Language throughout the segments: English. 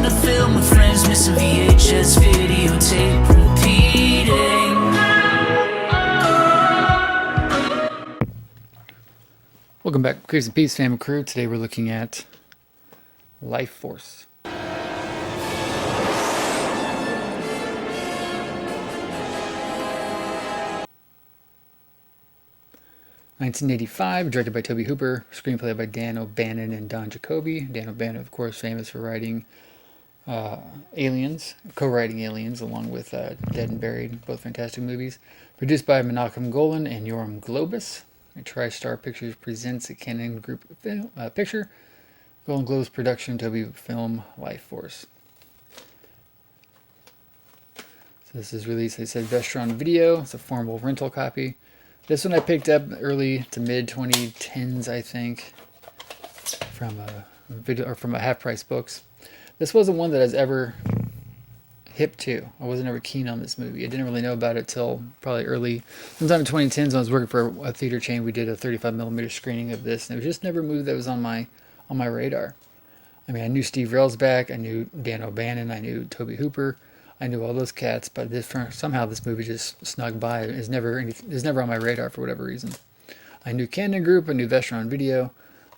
Watching a film with friends, missing VHS videotape repeating. Welcome back, Grace and Peace fam crew. Today we're looking at Lifeforce. 1985, directed by Tobe Hooper, screenplay by Dan O'Bannon and Don Jacoby. Dan O'Bannon, of course, famous for writing Aliens, co-writing Aliens, along with Dead and Buried, both fantastic movies. Produced by Menachem Golan and Yoram Globus. TriStar Pictures presents a Canon Group picture. Golden Globes production, Tobe film, Lifeforce. So this is released, they said, Vestron Video. It's a formal rental copy. This one I picked up early to mid 2010s, I think, from a video or from a Half Price Books. This wasn't one that I was ever hip to. I wasn't ever keen on this movie. I didn't really know about it till probably sometime in 2010s when I was working for a theater chain. We did a 35mm screening of this, and it was just never a movie that was on my radar. I mean, I knew Steve Railsback, I knew Dan O'Bannon, I knew Tobe Hooper. I knew all those cats, but somehow this movie just snuck by. It was never on my radar for whatever reason. I knew Canon Group, I knew Vestron Video,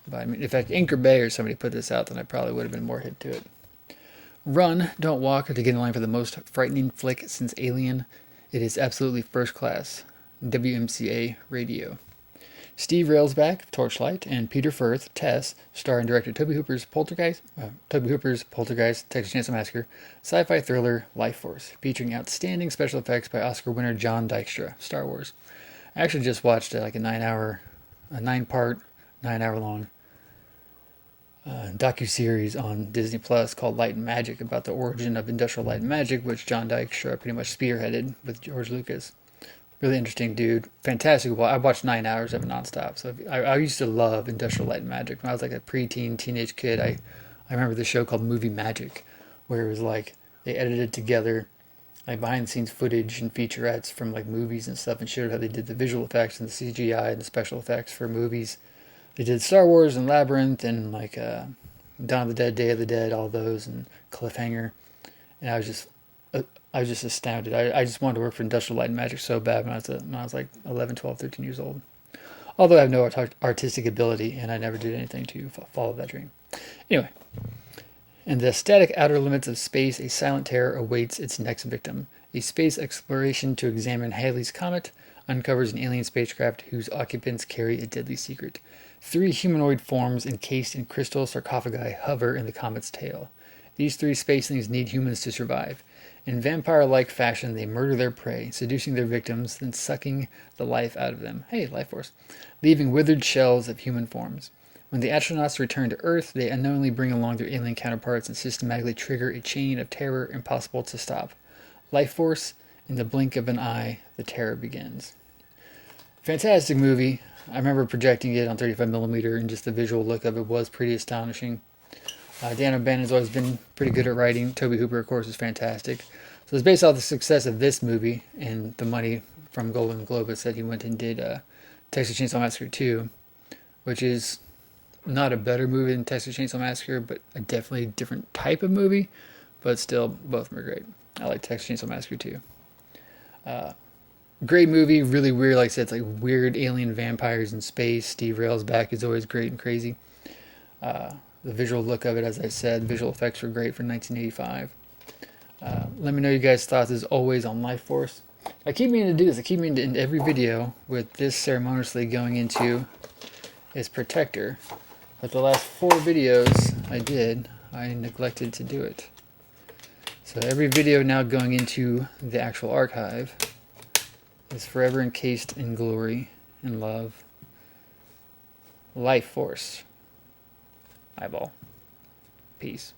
but I mean, in fact, Anchor Bay or somebody put this out, then I probably would have been more hip to it. Run, Don't Walk to get in line for the most frightening flick since Alien. It is absolutely first class. WMCA Radio. Steve Railsback, Torchlight, and Peter Firth, Tess, star and director Tobe Hooper's Poltergeist, Texas Chainsaw Massacre, sci-fi thriller Lifeforce, featuring outstanding special effects by Oscar winner John Dykstra, Star Wars. I actually just watched like a 9-part, 9-hour-long docu-series on Disney Plus called Light and Magic about the origin of industrial light and magic, which John Dykstra pretty much spearheaded with George Lucas. Really interesting dude. Fantastic. Well, I watched 9 hours of it nonstop. So I used to love Industrial Light and Magic. When I was like a preteen, teenage kid, I remember the show called Movie Magic, where it was like they edited together like behind the scenes footage and featurettes from like movies and stuff and showed how they did the visual effects and the CGI and the special effects for movies. They did Star Wars and Labyrinth and like Dawn of the Dead, Day of the Dead, all those, and Cliffhanger. And I was just astounded. I just wanted to work for Industrial Light and Magic so bad when I was like 11, 12, 13 years old. Although I have no artistic ability, and I never did anything to follow that dream. Anyway, in the static outer limits of space, a silent terror awaits its next victim. A space exploration to examine Halley's Comet uncovers an alien spacecraft whose occupants carry a deadly secret. 3 humanoid forms encased in crystal sarcophagi hover in the comet's tail. These 3 spacelings need humans to survive. In vampire-like fashion, they murder their prey, seducing their victims, then sucking the life out of them. Hey, Lifeforce. Leaving withered shells of human forms. When the astronauts return to Earth, they unknowingly bring along their alien counterparts and systematically trigger a chain of terror impossible to stop. Lifeforce, in the blink of an eye, the terror begins. Fantastic movie. I remember projecting it on 35mm, and just the visual look of it was pretty astonishing. Dan O'Bannon's always been pretty good at writing. Tobe Hooper, of course, is fantastic. So it's based off the success of this movie and the money from Golden Globus that he went and did Texas Chainsaw Massacre 2, which is not a better movie than Texas Chainsaw Massacre, but a definitely different type of movie, but still, both of them are great. I like Texas Chainsaw Massacre 2. Great movie, really weird. Like I said, it's like weird alien vampires in space. Steve Railsback is always great and crazy. The visual look of it, as I said, visual effects were great for 1985. Let me know you guys' thoughts, as always, on Lifeforce. I keep meaning to do this. I keep meaning to end every video with this ceremoniously going into its protector. But the last 4 videos I neglected to do it. So every video now going into the actual archive is forever encased in glory and love. Lifeforce. Eyeball. Peace.